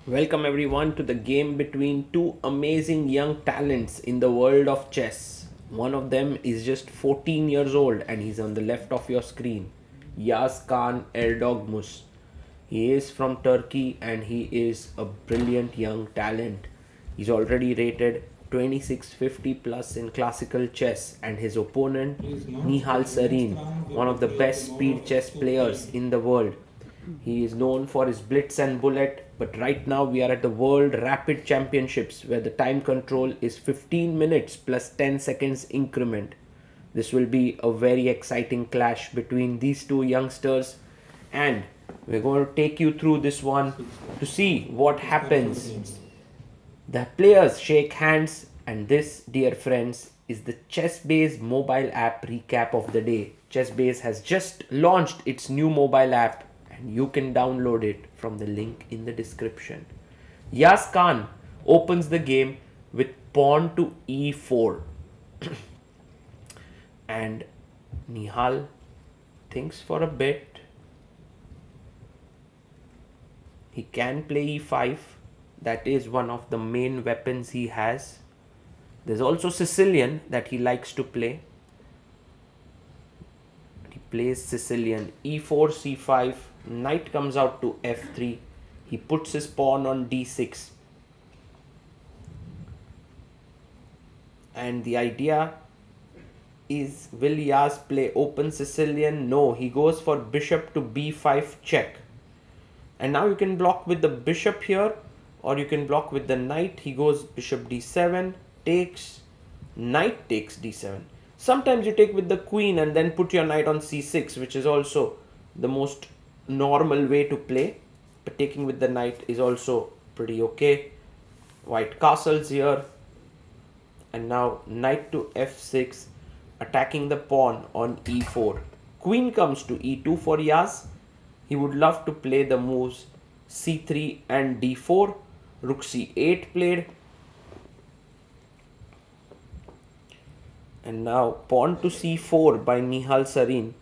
Welcome everyone to the game between two amazing young talents in the world of chess. One of them is just 14 years old and he's on the left of your screen. Yagiz Kaan Erdogmus. He is from Turkey and he is a brilliant young talent. He's already rated 2650 plus in classical chess, and his opponent Nihal Sarin, one of the best speed chess players in the world. He is known for his blitz and bullet, but right now we are at the World Rapid Championships where the time control is 15 minutes plus 10 seconds increment. This will be a very exciting clash between these two youngsters, and we're going to take you through this one to see what happens. The players shake hands, and this, dear friends, is the ChessBase mobile app recap of the day. ChessBase has just launched its new mobile app, and you can download it from the link in the description. Yagiz Kaan opens the game with pawn to e4, and Nihal thinks for a bit. He can play e5. That is one of the main weapons he has. There's also Sicilian that he likes to play. He plays Sicilian e4, c5. Knight comes out to f3. He puts his pawn on d6. And the idea is, will Yagiz play open Sicilian? No, he goes for bishop to b5 check. And now you can block with the bishop here, or you can block with the knight. He goes bishop d7, takes, knight takes d7. Sometimes you take with the queen and then put your knight on c6, which is also the most normal way to play. But taking with the knight is also pretty okay. White castles here. And now knight to f6, attacking the pawn on e4. Queen comes to e2 for Yagiz. He would love to play the moves c3 and d4. Rook c8 played. And now pawn to c4 by Nihal Sarin.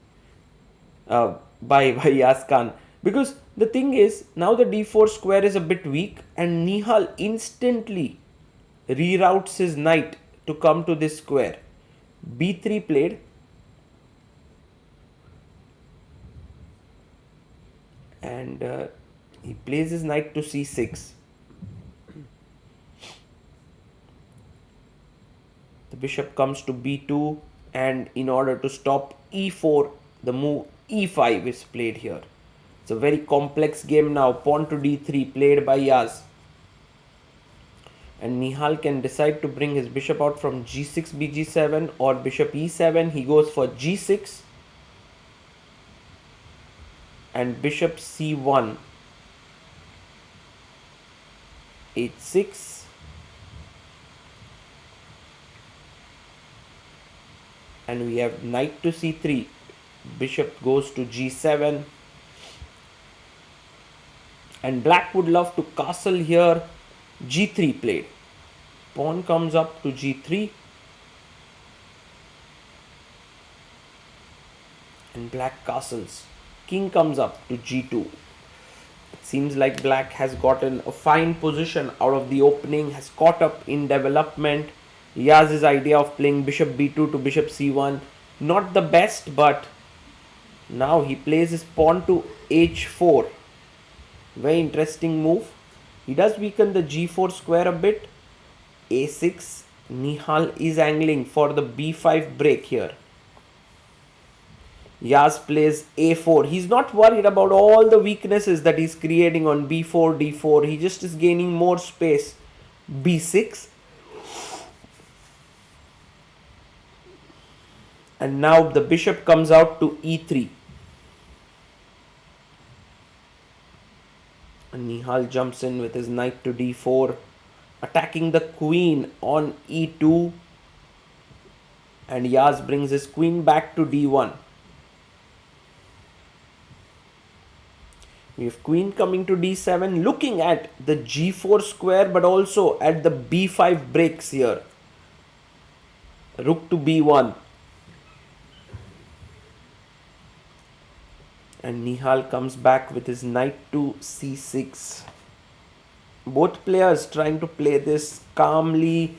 By Yagiz Kaan. Because the thing is, now the d4 square is a bit weak, and Nihal instantly reroutes his knight to come to this square. b3 played. And he plays his knight to c6. The bishop comes to b2, and in order to stop e4, the move e5 is played here. It's a very complex game now. Pawn to d3 played by Yagiz. And Nihal can decide to bring his bishop out from g6, bg7 or bishop e7. He goes for g6 and bishop c1, h6. And we have knight to c3. Bishop goes to g7. And black would love to castle here. g3 played. Pawn comes up to g3. And black castles. King comes up to g2. It seems like black has gotten a fine position out of the opening, has caught up in development. Yagiz's idea of playing bishop b2 to bishop c1, not the best, but now he plays his pawn to h4. Very interesting move. He does weaken the g4 square a bit. a6. Nihal is angling for the b5 break here. Yagiz plays a4. He's not worried about all the weaknesses that he's creating on b4, d4. He just is gaining more space. b6. And now the bishop comes out to e3. And Nihal jumps in with his knight to d4, attacking the queen on e2. And Yagiz brings his queen back to d1. We have queen coming to d7, looking at the g4 square, but also at the b5 breaks here. Rook to b1. And Nihal comes back with his knight to c6. Both players trying to play this calmly.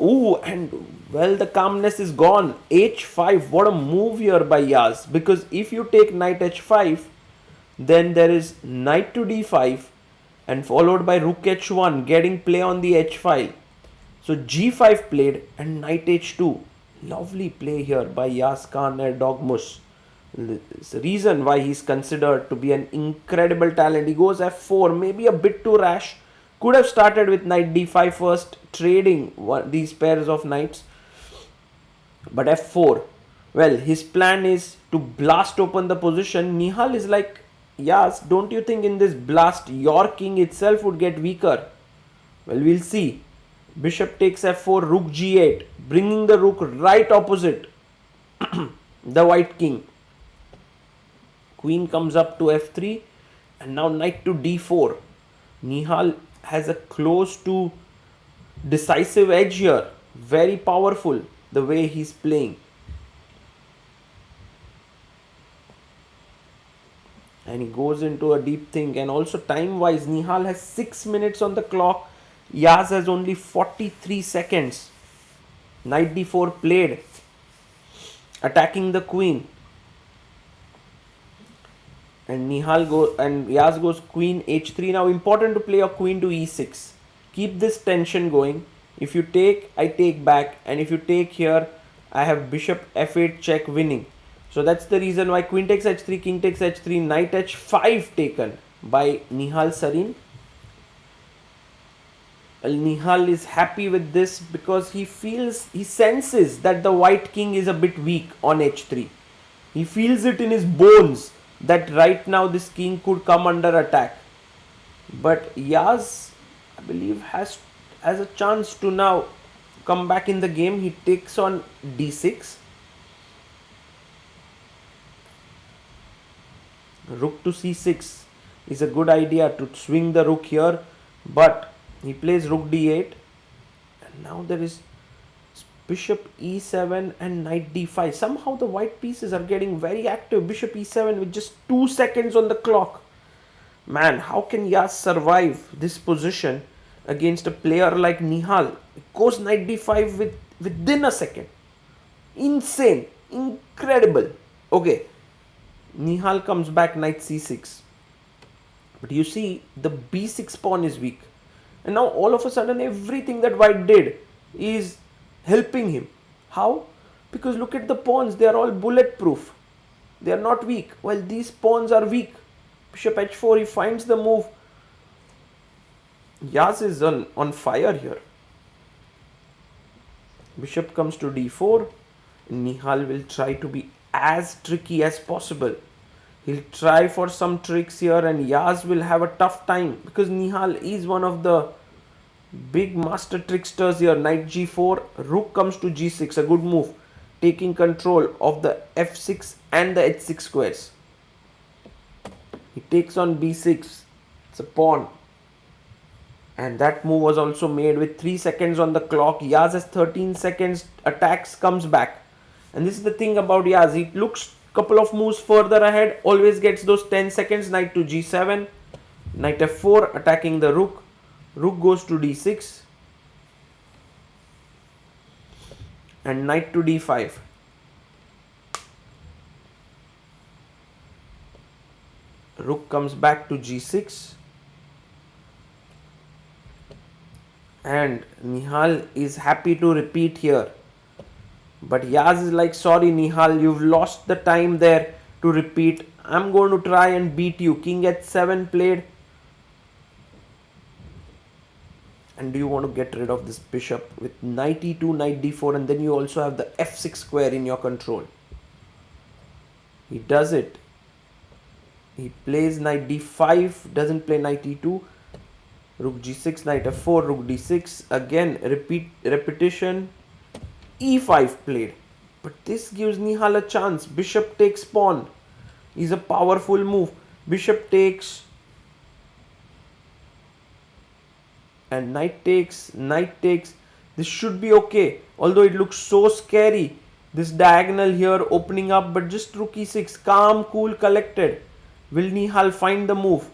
Ooh, and well, the calmness is gone. H5, what a move here by Yaz. Because if you take knight h5, then there is knight to d5 and followed by rook h1 getting play on the h file. So g5 played and knight h2. Lovely play here by Yagiz Kaan Erdogmus. It's the reason why he's considered to be an incredible talent. He goes f4, maybe a bit too rash. Could have started with knight d5 first, trading these pairs of knights. But f4. Well, his plan is to blast open the position. Nihal is like, yes, don't you think in this blast your king itself would get weaker? Well, we'll see. Bishop takes f4, rook g8, bringing the rook right opposite the white king. Queen comes up to f3 and now knight to d4. Nihal has a close to decisive edge here. Very powerful the way he's playing. And he goes into a deep think. And also time wise, Nihal has 6 minutes on the clock. Yaz has only 43 seconds. Knight d4 played, attacking the queen. And Yaz goes queen h3. Now important to play a queen to e6. Keep this tension going. If you take, I take back. And if you take here, I have bishop f8 check winning. So that's the reason why queen takes h3, king takes h3, knight h5 taken by Nihal Sarin. Well, Nihal is happy with this because he senses that the white king is a bit weak on h3. He feels it in his bones that right now this king could come under attack. But Yaz, I believe, has a chance to now come back in the game. He takes on d6. Rook to c6 is a good idea to swing the rook here, but he plays rook d8, and now there is bishop e7 and knight d5. Somehow the white pieces are getting very active. Bishop e7 with just 2 seconds on the clock. Man, how can Yaz survive this position against a player like Nihal? It goes knight d5 within a second. Insane. Incredible. Okay. Nihal comes back knight c6. But you see, the b6 pawn is weak. And now all of a sudden everything that white did is helping him. How? Because look at the pawns, they are all bulletproof. They are not weak. Well, these pawns are weak. Bishop h4, he finds the move. Yaz is on fire here. Bishop comes to d4. Nihal will try to be as tricky as possible. He'll try for some tricks here and Yaz will have a tough time because Nihal is one of the big master tricksters here. Knight g4, rook comes to g6, a good move, taking control of the f6 and the h6 squares. He takes on b6, it's a pawn. And that move was also made with 3 seconds on the clock. Yaz has 13 seconds, attacks, comes back. And this is the thing about Yaz, he looks couple of moves further ahead, always gets those 10 seconds. Knight to g7, knight f4 attacking the rook, rook goes to d6 and knight to d5. Rook comes back to g6 and Nihal is happy to repeat here. But Yaz is like, sorry Nihal, you've lost the time there to repeat. I'm going to try and beat you. King h7 played. And do you want to get rid of this bishop with knight e2, knight d4, and then you also have the f6 square in your control. He does it. He plays knight d5, doesn't play knight e2. Rook g6, knight f4, rook d6. Again, repetition. e5 played, but this gives Nihal a chance. Bishop takes pawn is a powerful move. Bishop takes and knight takes. This should be okay, although it looks so scary, this diagonal here opening up. But just rook e6, calm, cool, collected. Will Nihal find the move?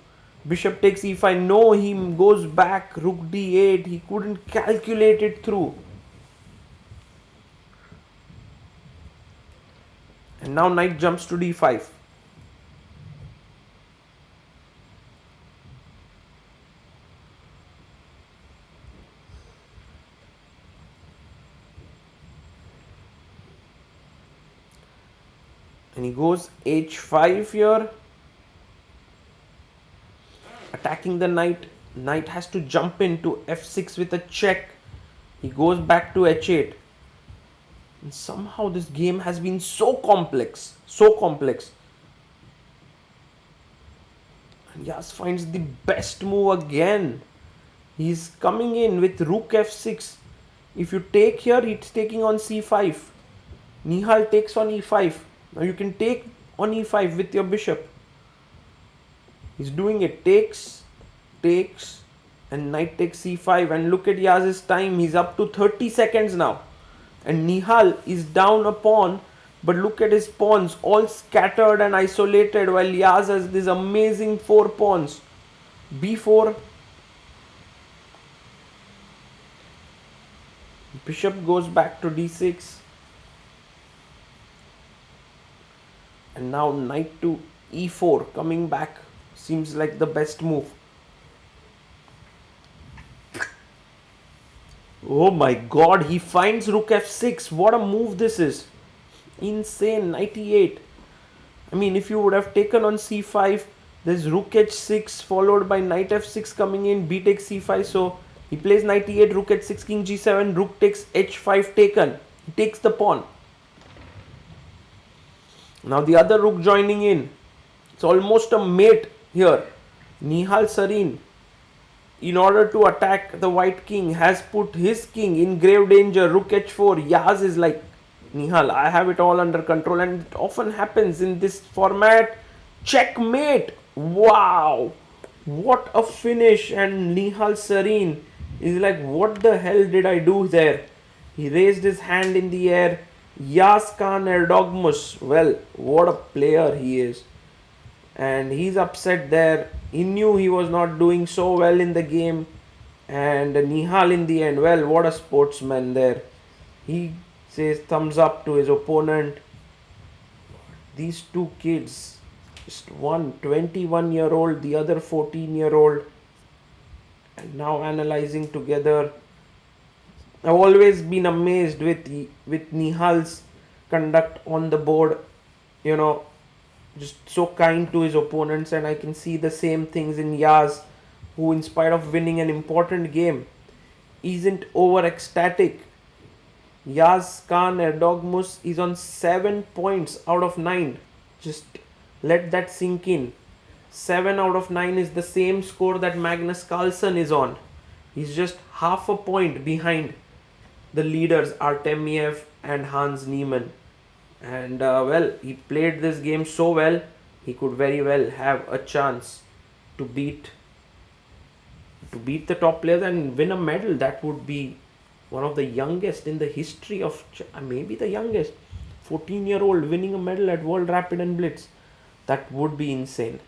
Bishop takes e5. No, he goes back. Rook d8. He couldn't calculate it through. And now knight jumps to d5. And he goes h5 here. Attacking the knight. Knight has to jump into f6 with a check. He goes back to h8. And somehow this game has been so complex. So complex. And Yas finds the best move again. He's coming in with rook f6. If you take here, it's taking on c5. Nihal takes on e5. Now you can take on e5 with your bishop. He's doing it. Takes, and knight takes c5. And look at Yaz's time. He's up to 30 seconds now. And Nihal is down a pawn. But look at his pawns, all scattered and isolated, while Yaz has these amazing 4 pawns. b4. Bishop goes back to d6. And now knight to e4 coming back. Seems like the best move. Oh my god, he finds rook f6. What a move this is. Insane. Knight e8. I mean, if you would have taken on c5, there's rook h6 followed by knight f6 coming in, b takes c5. So he plays knight e8, rook h6, king g7, rook takes h5 taken. He takes the pawn. Now the other rook joining in. It's almost a mate here. Nihal Sarin, in order to attack the white king, has put his king in grave danger. Rook h4. Yaz is like, Nihal, I have it all under control. And it often happens in this format. Checkmate. Wow. What a finish. And Nihal Sarin is like, what the hell did I do there? He raised his hand in the air. Yagiz Kaan Erdogmus. Well, what a player he is. And he's upset there. He knew he was not doing so well in the game. And Nihal in the end, well, what a sportsman there. He says thumbs up to his opponent. These two kids, just one 21-year-old, the other 14-year-old, and now analyzing together. I've always been amazed with Nihal's conduct on the board. You know, just so kind to his opponents, and I can see the same things in Yaz, who in spite of winning an important game, isn't over ecstatic. Yagiz Kaan Erdogmus is on 7 points out of 9. Just let that sink in. 7 out of 9 is the same score that Magnus Carlsen is on. He's just half a point behind the leaders Artemiev and Hans Niemann. And well, he played this game so well, he could very well have a chance to beat the top players and win a medal. That would be one of the youngest in the history of, maybe the youngest 14-year-old winning a medal at World Rapid and Blitz. That would be insane.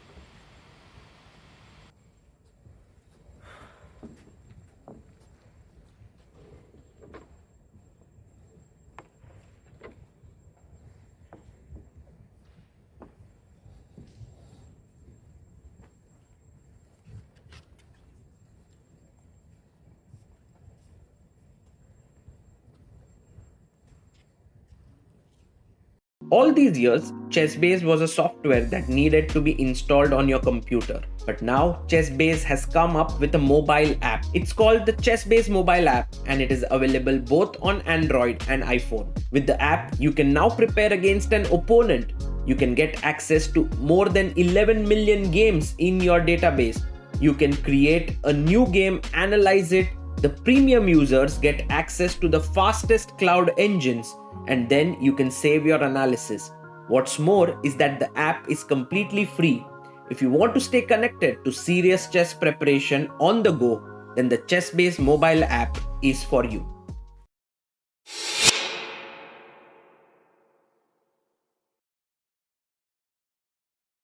All these years, ChessBase was a software that needed to be installed on your computer. But now, ChessBase has come up with a mobile app. It's called the ChessBase mobile app, and it is available both on Android and iPhone. With the app, you can now prepare against an opponent. You can get access to more than 11 million games in your database. You can create a new game, analyze it. The premium users get access to the fastest cloud engines, and then you can save your analysis. What's more is that the app is completely free. If you want to stay connected to serious chess preparation on the go, then the ChessBase mobile app is for you.